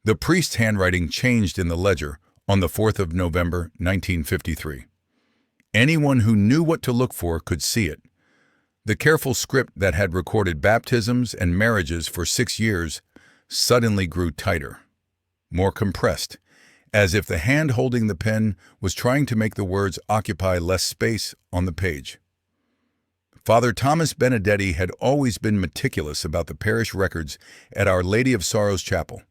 The priest's handwriting changed in the ledger on the 4th of November, 1953. Anyone who knew what to look for could see it. The careful script that had recorded baptisms and marriages for 6 years suddenly grew tighter, more compressed, as if the hand holding the pen was trying to make the words occupy less space on the page. Father Thomas Benedetti had always been meticulous about the parish records at Our Lady of Sorrows Chapel,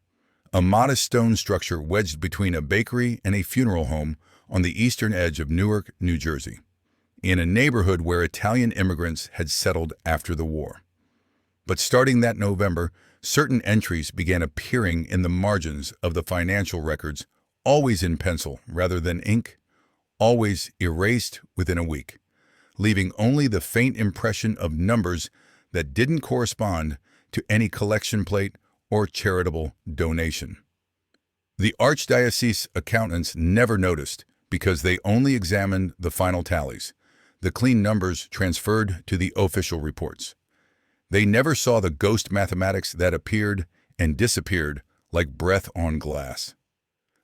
a modest stone structure wedged between a bakery and a funeral home on the eastern edge of Newark, New Jersey, in a neighborhood where Italian immigrants had settled after the war. But starting that November, certain entries began appearing in the margins of the financial records, always in pencil rather than ink, always erased within a week, leaving only the faint impression of numbers that didn't correspond to any collection plate or charitable donation. The Archdiocese accountants never noticed because they only examined the final tallies, the clean numbers transferred to the official reports. They never saw the ghost mathematics that appeared and disappeared like breath on glass.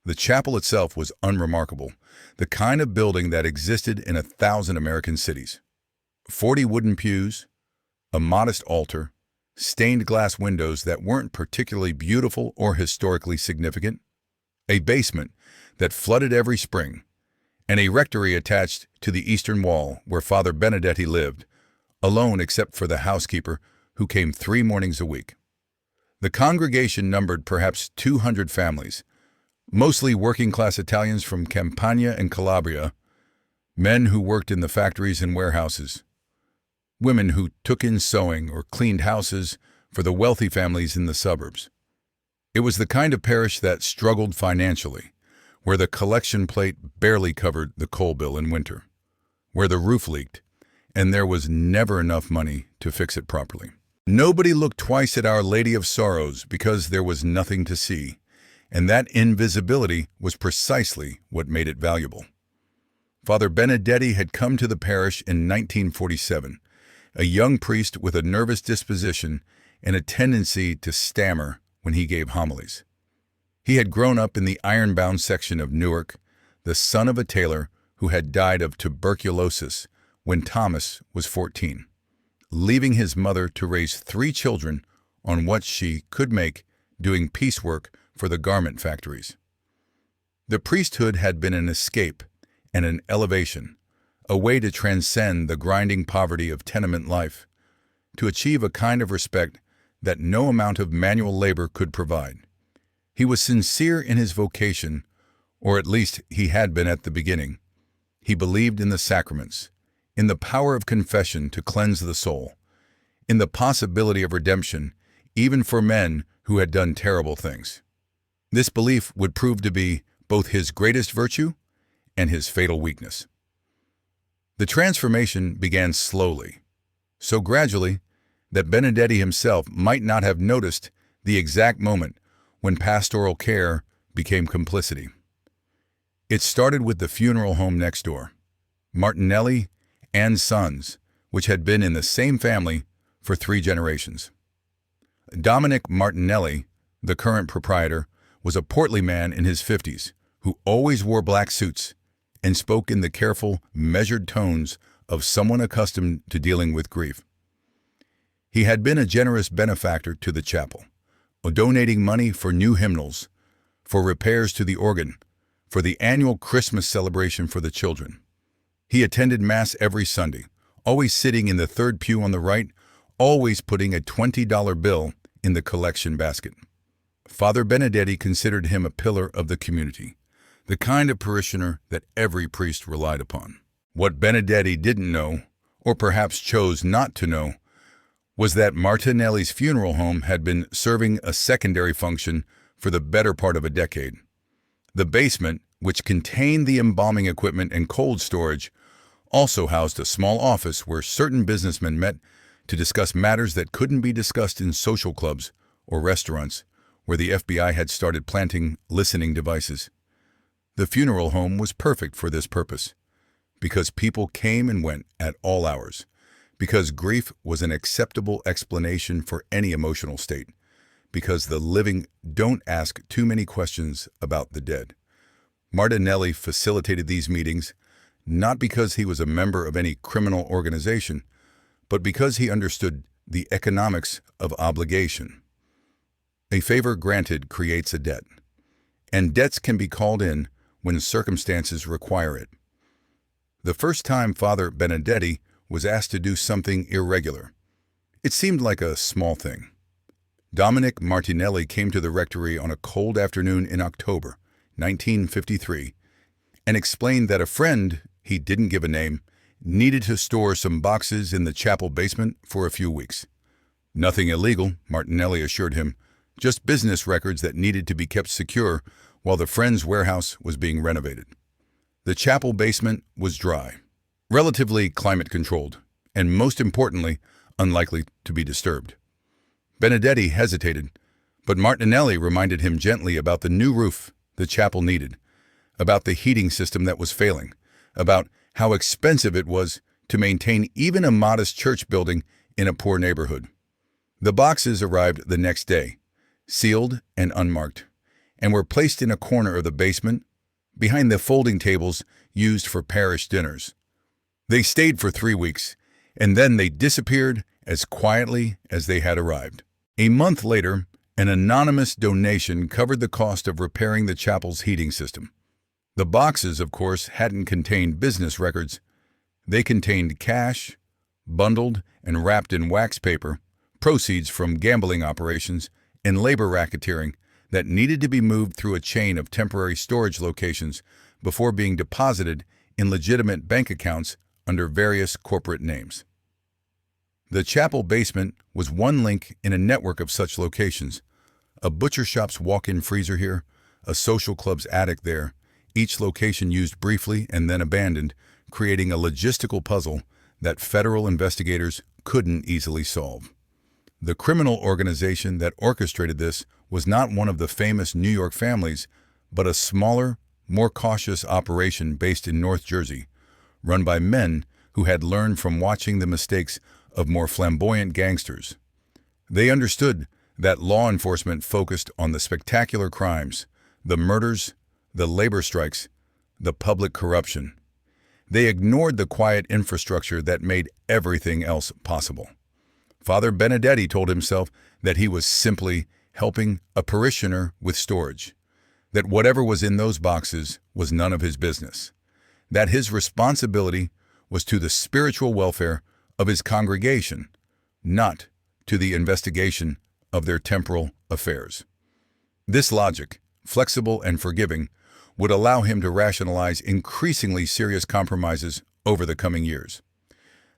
The chapel itself was unremarkable, the kind of building that existed in 1,000 American cities. 40 wooden pews, a modest altar, stained glass windows that weren't particularly beautiful or historically significant, a basement that flooded every spring, and a rectory attached to the eastern wall where Father Benedetti lived, alone except for the housekeeper who came 3 mornings a week. The congregation numbered perhaps 200 families, mostly working-class Italians from Campania and Calabria, men who worked in the factories and warehouses, women who took in sewing or cleaned houses for the wealthy families in the suburbs. It was the kind of parish that struggled financially, where the collection plate barely covered the coal bill in winter, where the roof leaked, and there was never enough money to fix it properly. Nobody looked twice at Our Lady of Sorrows because there was nothing to see, and that invisibility was precisely what made it valuable. Father Benedetti had come to the parish in 1947, a young priest with a nervous disposition and a tendency to stammer when he gave homilies. He had grown up in the ironbound section of Newark, the son of a tailor who had died of tuberculosis when Thomas was 14, leaving his mother to raise 3 children on what she could make doing piecework for the garment factories. The priesthood had been an escape and an elevation, a way to transcend the grinding poverty of tenement life, to achieve a kind of respect that no amount of manual labor could provide. He was sincere in his vocation, or at least he had been at the beginning. He believed in the sacraments, in the power of confession to cleanse the soul, in the possibility of redemption, even for men who had done terrible things. This belief would prove to be both his greatest virtue and his fatal weakness. The transformation began slowly, so gradually that Benedetti himself might not have noticed the exact moment when pastoral care became complicity. It started with the funeral home next door, Martinelli and Sons, which had been in the same family for 3 generations. Dominic Martinelli, the current proprietor, was a portly man in his 50s who always wore black suits and spoke in the careful, measured tones of someone accustomed to dealing with grief. He had been a generous benefactor to the chapel, donating money for new hymnals, for repairs to the organ, for the annual Christmas celebration for the children. He attended Mass every Sunday, always sitting in the 3rd pew on the right, always putting a $20 bill in the collection basket. Father Benedetti considered him a pillar of the community, the kind of parishioner that every priest relied upon. What Benedetti didn't know, or perhaps chose not to know, was that Martinelli's funeral home had been serving a secondary function for the better part of a decade. The basement, which contained the embalming equipment and cold storage, also housed a small office where certain businessmen met to discuss matters that couldn't be discussed in social clubs or restaurants where the FBI had started planting listening devices. The funeral home was perfect for this purpose, because people came and went at all hours, because grief was an acceptable explanation for any emotional state, because the living don't ask too many questions about the dead. Martinelli facilitated these meetings not because he was a member of any criminal organization, but because he understood the economics of obligation. A favor granted creates a debt, and debts can be called in when circumstances require it. The first time Father Benedetti was asked to do something irregular, it seemed like a small thing. Dominic Martinelli came to the rectory on a cold afternoon in October 1953 and explained that a friend, he didn't give a name, needed to store some boxes in the chapel basement for a few weeks. Nothing illegal, Martinelli assured him, just business records that needed to be kept secure while the friend's warehouse was being renovated. The chapel basement was dry, relatively climate-controlled, and most importantly, unlikely to be disturbed. Benedetti hesitated, but Martinelli reminded him gently about the new roof the chapel needed, about the heating system that was failing, about how expensive it was to maintain even a modest church building in a poor neighborhood. The boxes arrived the next day, sealed and unmarked, and were placed in a corner of the basement behind the folding tables used for parish dinners. They stayed for 3 weeks, and then they disappeared as quietly as they had arrived. A month later, an anonymous donation covered the cost of repairing the chapel's heating system. The boxes, of course, hadn't contained business records. They contained cash, bundled and wrapped in wax paper, proceeds from gambling operations, and labor racketeering that needed to be moved through a chain of temporary storage locations before being deposited in legitimate bank accounts under various corporate names. The chapel basement was one link in a network of such locations. A butcher shop's walk-in freezer here, a social club's attic there, each location used briefly and then abandoned, creating a logistical puzzle that federal investigators couldn't easily solve. The criminal organization that orchestrated this was not one of the famous New York families, but a smaller, more cautious operation based in North Jersey, run by men who had learned from watching the mistakes of more flamboyant gangsters. They understood that law enforcement focused on the spectacular crimes, the murders, the labor strikes, the public corruption. They ignored the quiet infrastructure that made everything else possible. Father Benedetti told himself that he was simply helping a parishioner with storage, that whatever was in those boxes was none of his business, that his responsibility was to the spiritual welfare of his congregation, not to the investigation of their temporal affairs. This logic, flexible and forgiving, would allow him to rationalize increasingly serious compromises over the coming years.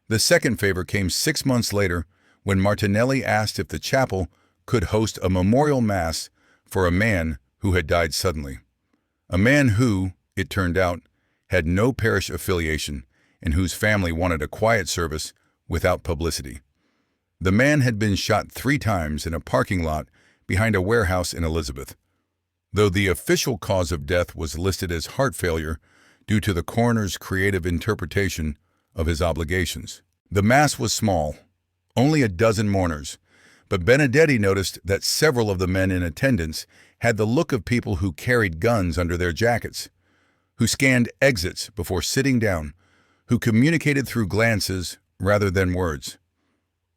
The second favor came 6 months later when Martinelli asked if the chapel could host a memorial mass for a man who had died suddenly. A man who, it turned out, had no parish affiliation and whose family wanted a quiet service without publicity. The man had been shot 3 times in a parking lot behind a warehouse in Elizabeth. Though the official cause of death was listed as heart failure due to the coroner's creative interpretation of his obligations. The mass was small, only a dozen mourners, but Benedetti noticed that several of the men in attendance had the look of people who carried guns under their jackets, who scanned exits before sitting down, who communicated through glances rather than words.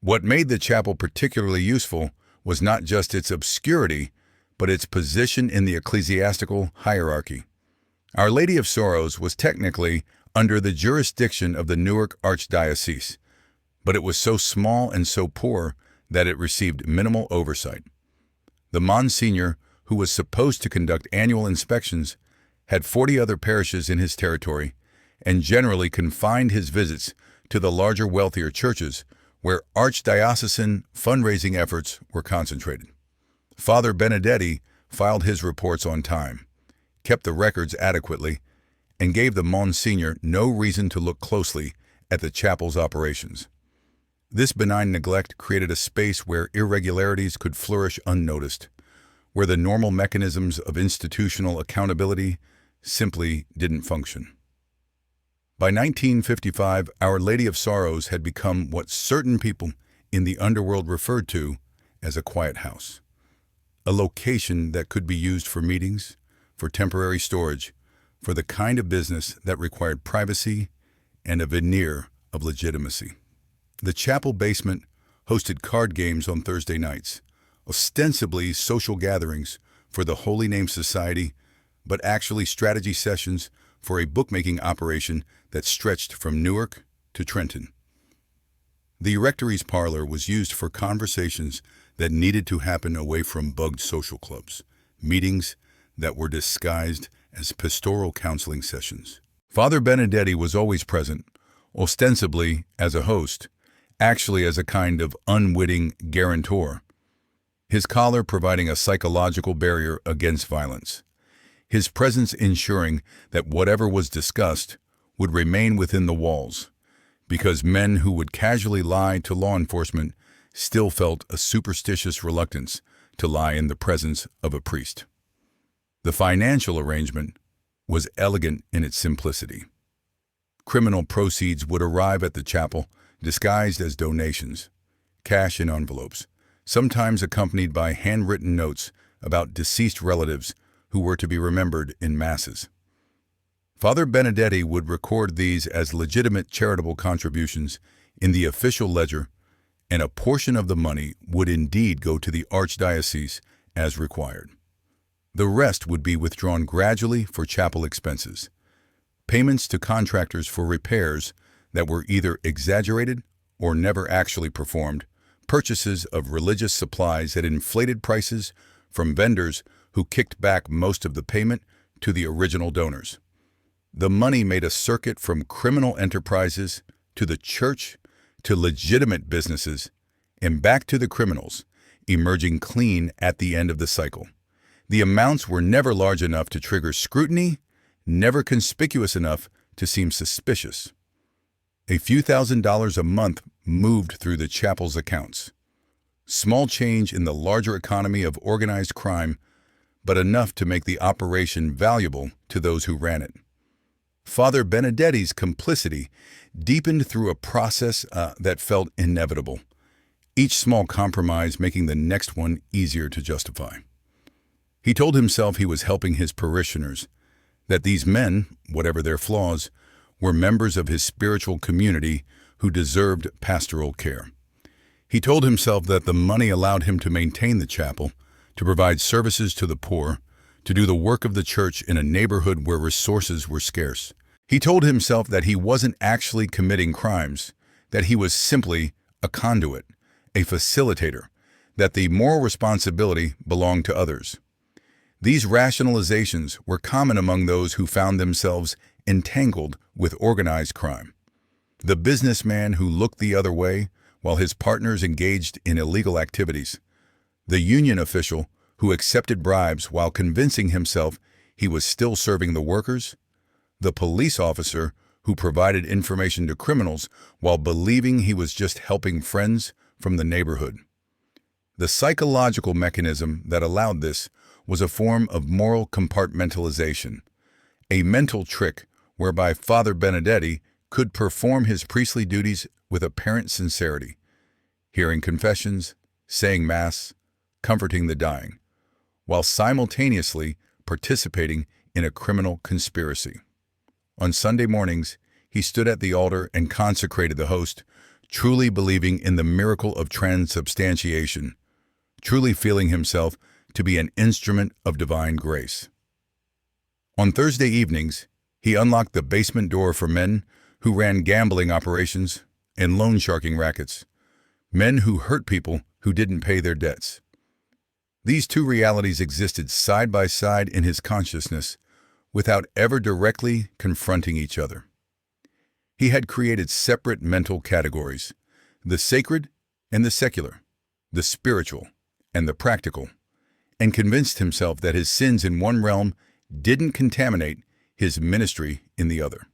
What made the chapel particularly useful was not just its obscurity, but its position in the ecclesiastical hierarchy. Our Lady of Sorrows was technically under the jurisdiction of the Newark Archdiocese, but it was so small and so poor that it received minimal oversight. The Monsignor, who was supposed to conduct annual inspections, had 40 other parishes in his territory and generally confined his visits to the larger, wealthier churches where archdiocesan fundraising efforts were concentrated. Father Benedetti filed his reports on time, kept the records adequately, and gave the Monsignor no reason to look closely at the chapel's operations. This benign neglect created a space where irregularities could flourish unnoticed, where the normal mechanisms of institutional accountability simply didn't function. By 1955, Our Lady of Sorrows had become what certain people in the underworld referred to as a quiet house. a location that could be used for meetings, for temporary storage, for the kind of business that required privacy and a veneer of legitimacy. The chapel basement hosted card games on Thursday nights, ostensibly social gatherings for the Holy Name Society, but actually strategy sessions for a bookmaking operation that stretched from Newark to Trenton. The rectory's parlor was used for conversations that needed to happen away from bugged social clubs, meetings that were disguised as pastoral counseling sessions. Father Benedetti was always present, ostensibly as a host, actually as a kind of unwitting guarantor, his collar providing a psychological barrier against violence, his presence ensuring that whatever was discussed would remain within the walls, because men who would casually lie to law enforcement still felt a superstitious reluctance to lie in the presence of a priest. The financial arrangement was elegant in its simplicity. Criminal proceeds would arrive at the chapel disguised as donations, cash in envelopes, sometimes accompanied by handwritten notes about deceased relatives who were to be remembered in masses. Father Benedetti would record these as legitimate charitable contributions in the official ledger, and a portion of the money would indeed go to the archdiocese as required. The rest would be withdrawn gradually for chapel expenses, payments to contractors for repairs that were either exaggerated or never actually performed, purchases of religious supplies at inflated prices from vendors who kicked back most of the payment to the original donors. The money made a circuit from criminal enterprises to the church to legitimate businesses and back to the criminals, emerging clean at the end of the cycle. The amounts were never large enough to trigger scrutiny, never conspicuous enough to seem suspicious. A few $1,000s a month moved through the chapel's accounts. Small change in the larger economy of organized crime, but enough to make the operation valuable to those who ran it. Father Benedetti's complicity deepened through a process that felt inevitable, each small compromise making the next one easier to justify. He told himself he was helping his parishioners, that these men, whatever their flaws, were members of his spiritual community who deserved pastoral care. He told himself that the money allowed him to maintain the chapel, to provide services to the poor, to do the work of the church in a neighborhood where resources were scarce. He told himself that he wasn't actually committing crimes, that he was simply a conduit, a facilitator, that the moral responsibility belonged to others. These rationalizations were common among those who found themselves entangled with organized crime. The businessman who looked the other way while his partners engaged in illegal activities. The union official who accepted bribes while convincing himself he was still serving the workers. The police officer who provided information to criminals while believing he was just helping friends from the neighborhood. The psychological mechanism that allowed this was a form of moral compartmentalization, a mental trick whereby Father Benedetti could perform his priestly duties with apparent sincerity, hearing confessions, saying Mass, comforting the dying, while simultaneously participating in a criminal conspiracy. On Sunday mornings, he stood at the altar and consecrated the host, truly believing in the miracle of transubstantiation, truly feeling himself to be an instrument of divine grace. On Thursday evenings, he unlocked the basement door for men who ran gambling operations and loan sharking rackets, men who hurt people who didn't pay their debts. These two realities existed side by side in his consciousness without ever directly confronting each other. He had created separate mental categories, the sacred and the secular, the spiritual and the practical, and convinced himself that his sins in one realm didn't contaminate his ministry in the other.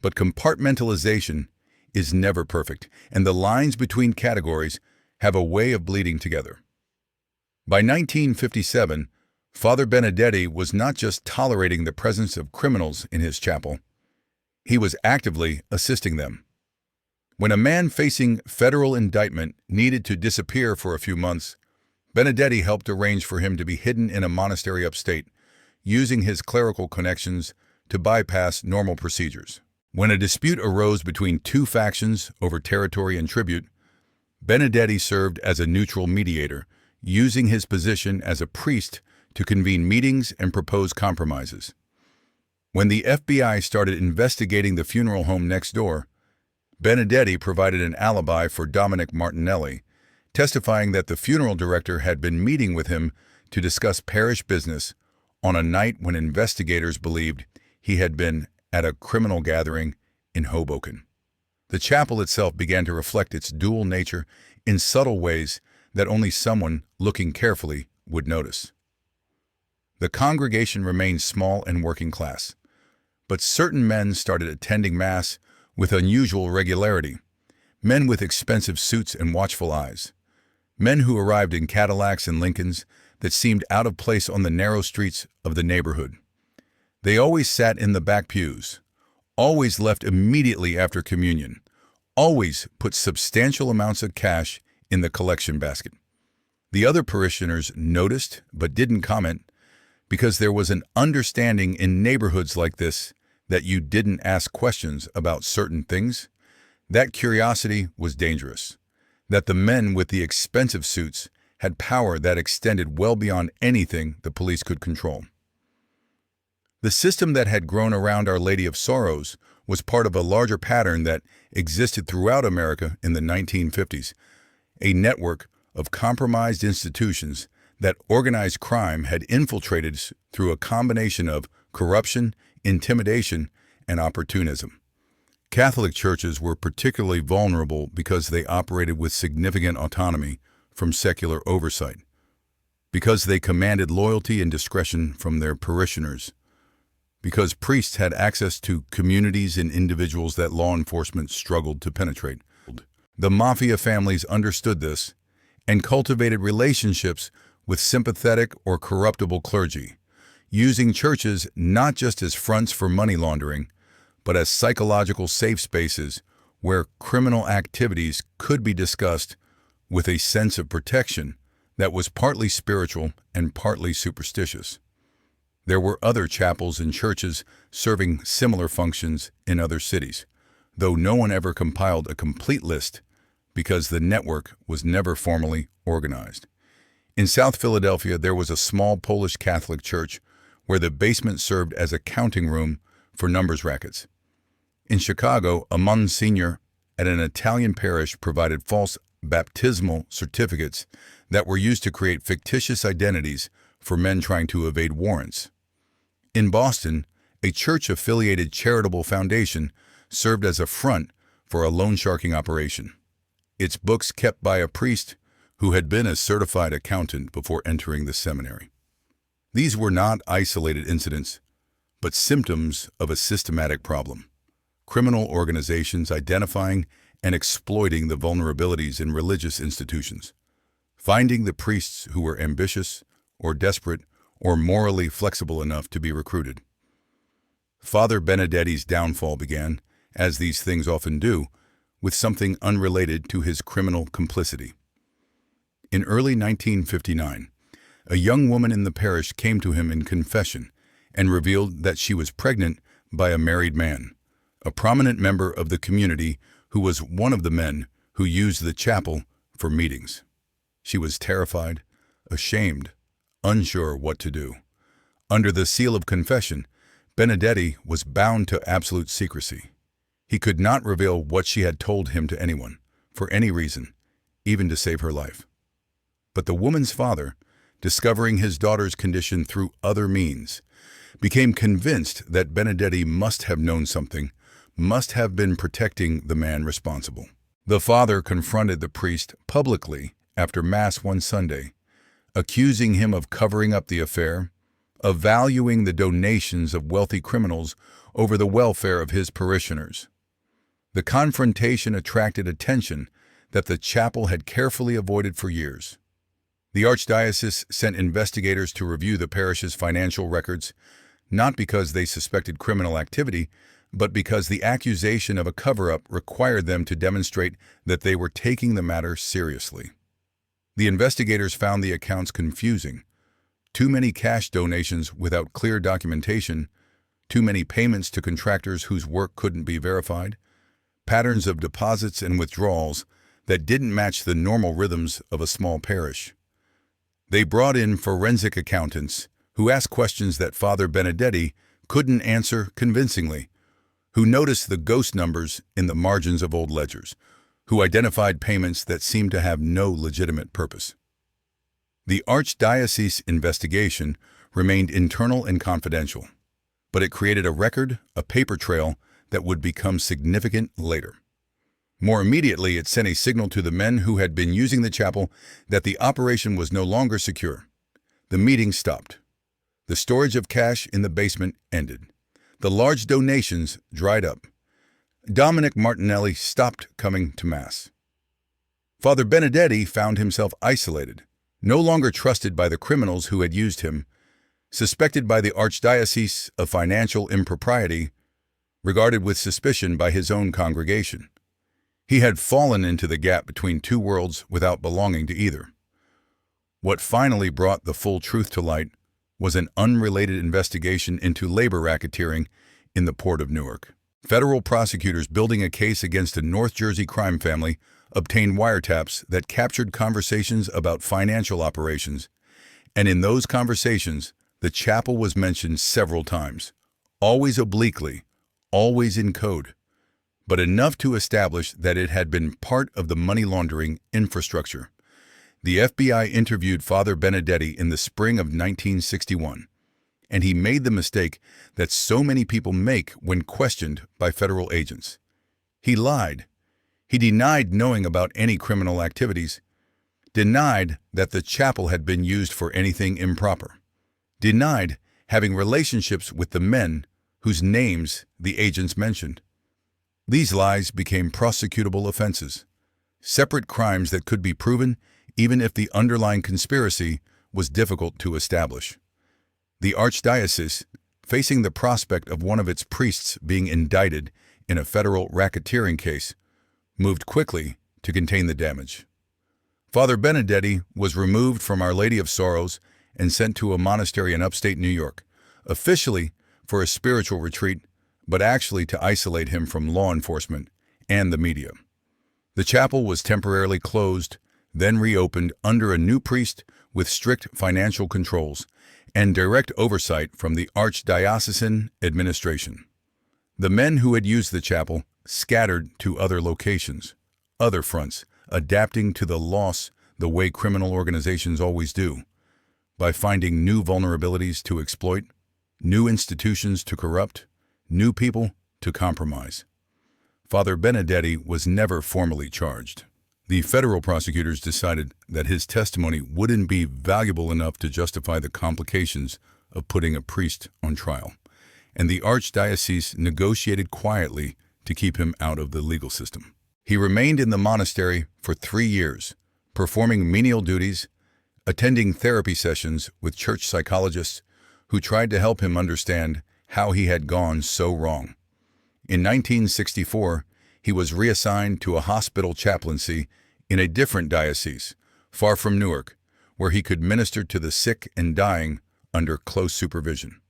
But compartmentalization is never perfect, and the lines between categories have a way of bleeding together. By 1957, Father Benedetti was not just tolerating the presence of criminals in his chapel, he was actively assisting them. When a man facing federal indictment needed to disappear for a few months, Benedetti helped arrange for him to be hidden in a monastery upstate, using his clerical connections to bypass normal procedures. When a dispute arose between two factions over territory and tribute, Benedetti served as a neutral mediator, using his position as a priest to convene meetings and propose compromises. When the FBI started investigating the funeral home next door, Benedetti provided an alibi for Dominic Martinelli, testifying that the funeral director had been meeting with him to discuss parish business on a night when investigators believed he had been at a criminal gathering in Hoboken. The chapel itself began to reflect its dual nature in subtle ways that only someone looking carefully would notice. The congregation remained small and working class, but certain men started attending Mass with unusual regularity, men with expensive suits and watchful eyes, men who arrived in Cadillacs and Lincolns that seemed out of place on the narrow streets of the neighborhood. They always sat in the back pews, always left immediately after communion, always put substantial amounts of cash in the collection basket. The other parishioners noticed but didn't comment because there was an understanding in neighborhoods like this that you didn't ask questions about certain things. That curiosity was dangerous, that the men with the expensive suits had power that extended well beyond anything the police could control. The system that had grown around Our Lady of Sorrows was part of a larger pattern that existed throughout America in the 1950s, a network of compromised institutions that organized crime had infiltrated through a combination of corruption, intimidation, and opportunism. Catholic churches were particularly vulnerable because they operated with significant autonomy from secular oversight, because they commanded loyalty and discretion from their parishioners, because priests had access to communities and individuals that law enforcement struggled to penetrate. The mafia families understood this and cultivated relationships with sympathetic or corruptible clergy, using churches not just as fronts for money laundering, but as psychological safe spaces where criminal activities could be discussed with a sense of protection that was partly spiritual and partly superstitious. There were other chapels and churches serving similar functions in other cities, though no one ever compiled a complete list because the network was never formally organized. In South Philadelphia, there was a small Polish Catholic church where the basement served as a counting room for numbers rackets. In Chicago, a Monsignor at an Italian parish provided false baptismal certificates that were used to create fictitious identities for men trying to evade warrants. In Boston, a church-affiliated charitable foundation served as a front for a loan sharking operation, its books kept by a priest who had been a certified accountant before entering the seminary. These were not isolated incidents, but symptoms of a systematic problem. Criminal organizations identifying and exploiting the vulnerabilities in religious institutions, finding the priests who were ambitious or desperate or morally flexible enough to be recruited. Father Benedetti's downfall began, as these things often do, with something unrelated to his criminal complicity. In early 1959, a young woman in the parish came to him in confession and revealed that she was pregnant by a married man, a prominent member of the community who was one of the men who used the chapel for meetings. She was terrified, ashamed, unsure what to do. Under the seal of confession, Benedetti was bound to absolute secrecy. He could not reveal what she had told him to anyone, for any reason, even to save her life. But the woman's father, discovering his daughter's condition through other means, became convinced that Benedetti must have known something, must have been protecting the man responsible. The father confronted the priest publicly after Mass one Sunday, accusing him of covering up the affair, of valuing the donations of wealthy criminals over the welfare of his parishioners. The confrontation attracted attention that the chapel had carefully avoided for years. The archdiocese sent investigators to review the parish's financial records, not because they suspected criminal activity, but because the accusation of a cover-up required them to demonstrate that they were taking the matter seriously. The investigators found the accounts confusing. Too many cash donations without clear documentation, too many payments to contractors whose work couldn't be verified, patterns of deposits and withdrawals that didn't match the normal rhythms of a small parish. They brought in forensic accountants who asked questions that Father Benedetti couldn't answer convincingly, who noticed the ghost numbers in the margins of old ledgers, who identified payments that seemed to have no legitimate purpose. The Archdiocese investigation remained internal and confidential, but it created a record, a paper trail, that would become significant later. More immediately, it sent a signal to the men who had been using the chapel that the operation was no longer secure. The meeting stopped. The storage of cash in the basement ended. The large donations dried up. Dominic Martinelli stopped coming to Mass. Father Benedetti found himself isolated, no longer trusted by the criminals who had used him, suspected by the Archdiocese of financial impropriety, regarded with suspicion by his own congregation. He had fallen into the gap between two worlds without belonging to either. What finally brought the full truth to light was an unrelated investigation into labor racketeering in the port of Newark. Federal prosecutors building a case against a North Jersey crime family obtained wiretaps that captured conversations about financial operations, and in those conversations, the chapel was mentioned several times, always obliquely, always in code, but enough to establish that it had been part of the money laundering infrastructure. The FBI interviewed Father Benedetti in the spring of 1961, and he made the mistake that so many people make when questioned by federal agents. He lied. He denied knowing about any criminal activities, denied that the chapel had been used for anything improper, denied having relationships with the men whose names the agents mentioned. These lies became prosecutable offenses, separate crimes that could be proven even if the underlying conspiracy was difficult to establish. The Archdiocese, facing the prospect of one of its priests being indicted in a federal racketeering case, moved quickly to contain the damage. Father Benedetti was removed from Our Lady of Sorrows and sent to a monastery in upstate New York, officially for a spiritual retreat, but actually to isolate him from law enforcement and the media. The chapel was temporarily closed, then reopened under a new priest with strict financial controls and direct oversight from the archdiocesan administration. The men who had used the chapel scattered to other locations, other fronts, adapting to the loss the way criminal organizations always do, by finding new vulnerabilities to exploit, new institutions to corrupt, new people to compromise. Father Benedetti was never formally charged. The federal prosecutors decided that his testimony wouldn't be valuable enough to justify the complications of putting a priest on trial, and the Archdiocese negotiated quietly to keep him out of the legal system. He remained in the monastery for 3 years, performing menial duties, attending therapy sessions with church psychologists who tried to help him understand how he had gone so wrong. In 1964, he was reassigned to a hospital chaplaincy in a different diocese, far from Newark, where he could minister to the sick and dying under close supervision.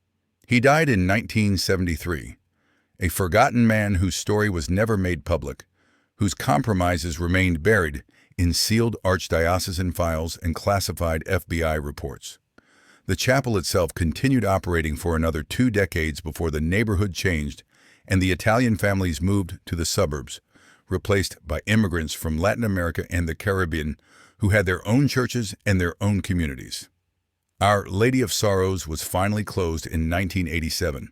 He died in 1973, a forgotten man whose story was never made public, whose compromises remained buried in sealed archdiocesan files and classified FBI reports. The chapel itself continued operating for another 2 decades before the neighborhood changed and the Italian families moved to the suburbs, replaced by immigrants from Latin America and the Caribbean who had their own churches and their own communities. Our Lady of Sorrows was finally closed in 1987.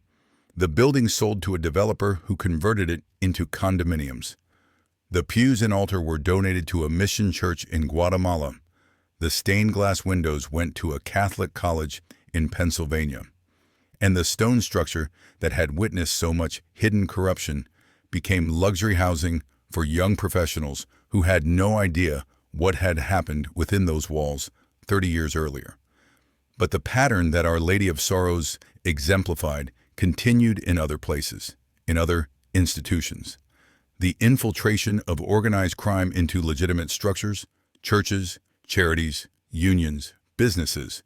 The building sold to a developer who converted it into condominiums. The pews and altar were donated to a mission church in Guatemala. The stained glass windows went to a Catholic college in Pennsylvania. And the stone structure that had witnessed so much hidden corruption became luxury housing for young professionals who had no idea what had happened within those walls 30 years earlier. But the pattern that Our Lady of Sorrows exemplified continued in other places, in other institutions. The infiltration of organized crime into legitimate structures, churches, charities, unions, businesses,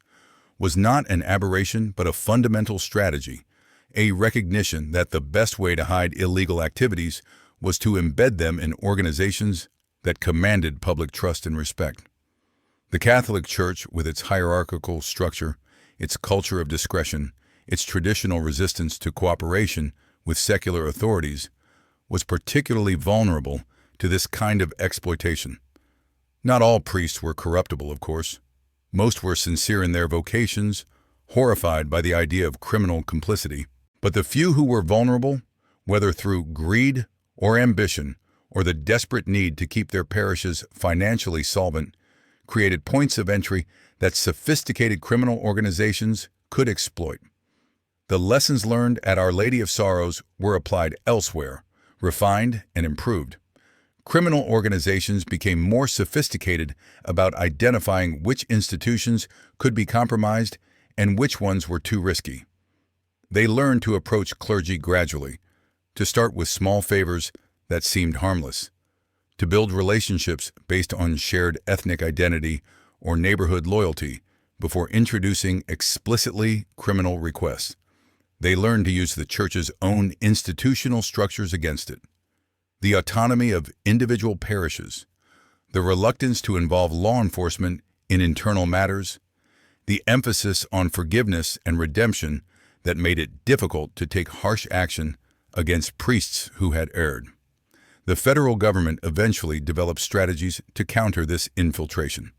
was not an aberration but a fundamental strategy, a recognition that the best way to hide illegal activities was to embed them in organizations that commanded public trust and respect. The Catholic Church, with its hierarchical structure, its culture of discretion, its traditional resistance to cooperation with secular authorities, was particularly vulnerable to this kind of exploitation. Not all priests were corruptible, of course. Most were sincere in their vocations, horrified by the idea of criminal complicity. But the few who were vulnerable, whether through greed or ambition, or the desperate need to keep their parishes financially solvent, created points of entry that sophisticated criminal organizations could exploit. The lessons learned at Our Lady of Sorrows were applied elsewhere, refined and improved. Criminal organizations became more sophisticated about identifying which institutions could be compromised and which ones were too risky. They learned to approach clergy gradually, to start with small favors that seemed harmless, to build relationships based on shared ethnic identity or neighborhood loyalty before introducing explicitly criminal requests. They learned to use the Church's own institutional structures against it. The autonomy of individual parishes, the reluctance to involve law enforcement in internal matters, the emphasis on forgiveness and redemption that made it difficult to take harsh action against priests who had erred. The federal government eventually developed strategies to counter this infiltration.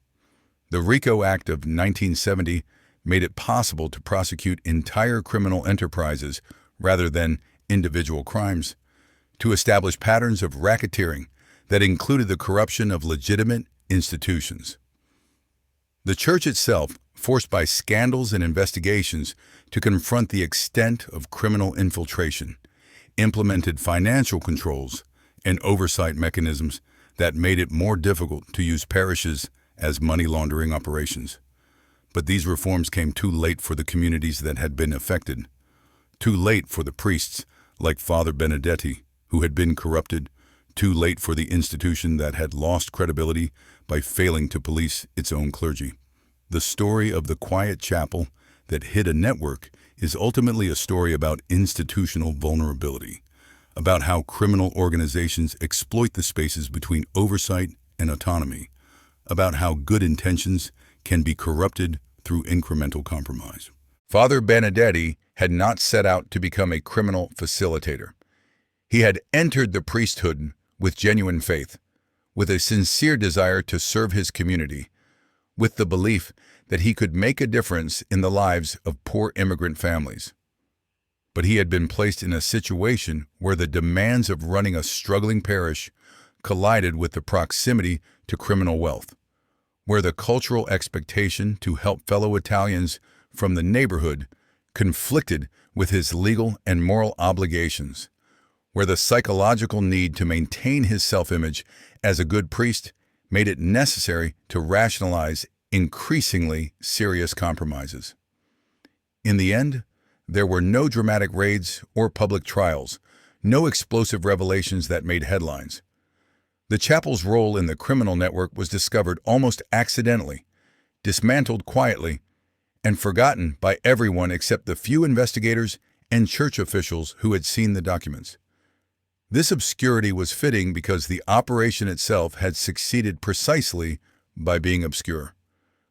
The RICO Act of 1970 made it possible to prosecute entire criminal enterprises rather than individual crimes, to establish patterns of racketeering that included the corruption of legitimate institutions. The Church itself, forced by scandals and investigations to confront the extent of criminal infiltration, implemented financial controls and oversight mechanisms that made it more difficult to use parishes as money laundering operations. But these reforms came too late for the communities that had been affected, too late for the priests like Father Benedetti, who had been corrupted, too late for the institution that had lost credibility by failing to police its own clergy. The story of the quiet chapel that hid a network is ultimately a story about institutional vulnerability, about how criminal organizations exploit the spaces between oversight and autonomy, about how good intentions can be corrupted through incremental compromise. Father Benedetti had not set out to become a criminal facilitator. He had entered the priesthood with genuine faith, with a sincere desire to serve his community, with the belief that he could make a difference in the lives of poor immigrant families. But he had been placed in a situation where the demands of running a struggling parish collided with the proximity to criminal wealth, where the cultural expectation to help fellow Italians from the neighborhood conflicted with his legal and moral obligations, where the psychological need to maintain his self-image as a good priest made it necessary to rationalize increasingly serious compromises. In the end, there were no dramatic raids or public trials, no explosive revelations that made headlines. The chapel's role in the criminal network was discovered almost accidentally, dismantled quietly, and forgotten by everyone except the few investigators and church officials who had seen the documents. This obscurity was fitting because the operation itself had succeeded precisely by being obscure,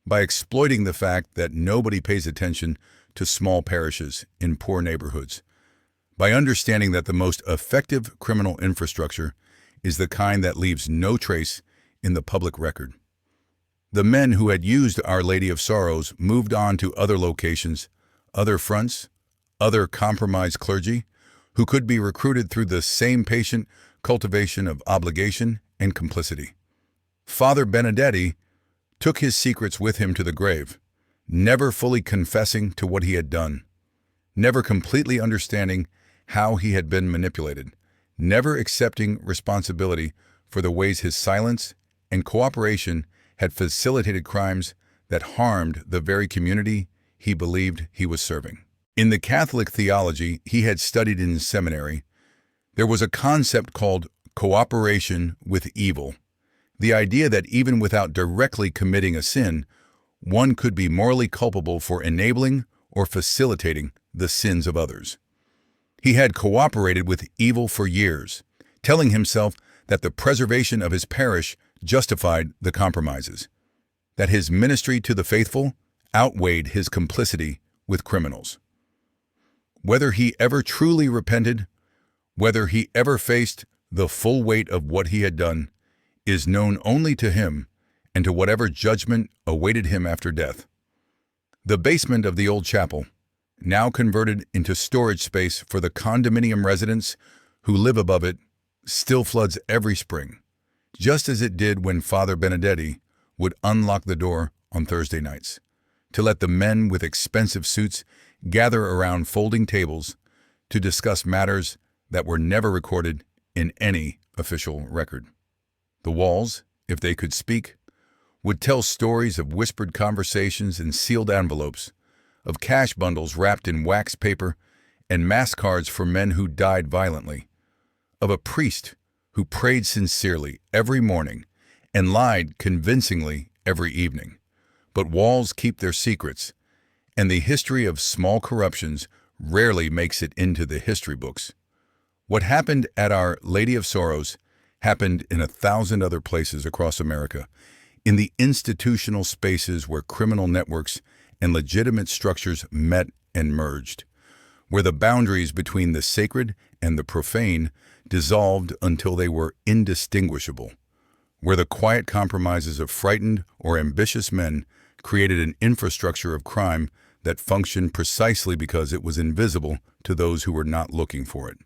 by exploiting the fact that nobody pays attention to small parishes in poor neighborhoods, by understanding that the most effective criminal infrastructure is the kind that leaves no trace in the public record. The men who had used Our Lady of Sorrows moved on to other locations, other fronts, other compromised clergy, who could be recruited through the same patient cultivation of obligation and complicity. Father Benedetti took his secrets with him to the grave, never fully confessing to what he had done, never completely understanding how he had been manipulated, never accepting responsibility for the ways his silence and cooperation had facilitated crimes that harmed the very community he believed he was serving. In the Catholic theology he had studied in seminary, there was a concept called cooperation with evil, The idea that even without directly committing a sin, one could be morally culpable for enabling or facilitating the sins of others. He had cooperated with evil for years, telling himself that the preservation of his parish justified the compromises, that his ministry to the faithful outweighed his complicity with criminals. Whether he ever truly repented, whether he ever faced the full weight of what he had done, is known only to him and to whatever judgment awaited him after death. The basement of the old chapel, now converted into storage space for the condominium residents who live above it, still floods every spring, just as it did when Father Benedetti would unlock the door on Thursday nights to let the men with expensive suits gather around folding tables to discuss matters that were never recorded in any official record. The walls, if they could speak, would tell stories of whispered conversations in sealed envelopes, of cash bundles wrapped in wax paper and mass cards for men who died violently, of a priest who prayed sincerely every morning and lied convincingly every evening. But walls keep their secrets, and the history of small corruptions rarely makes it into the history books. What happened at Our Lady of Sorrows happened in 1,000 other places across America, in the institutional spaces where criminal networks and legitimate structures met and merged, where the boundaries between the sacred and the profane dissolved until they were indistinguishable, where the quiet compromises of frightened or ambitious men created an infrastructure of crime that functioned precisely because it was invisible to those who were not looking for it.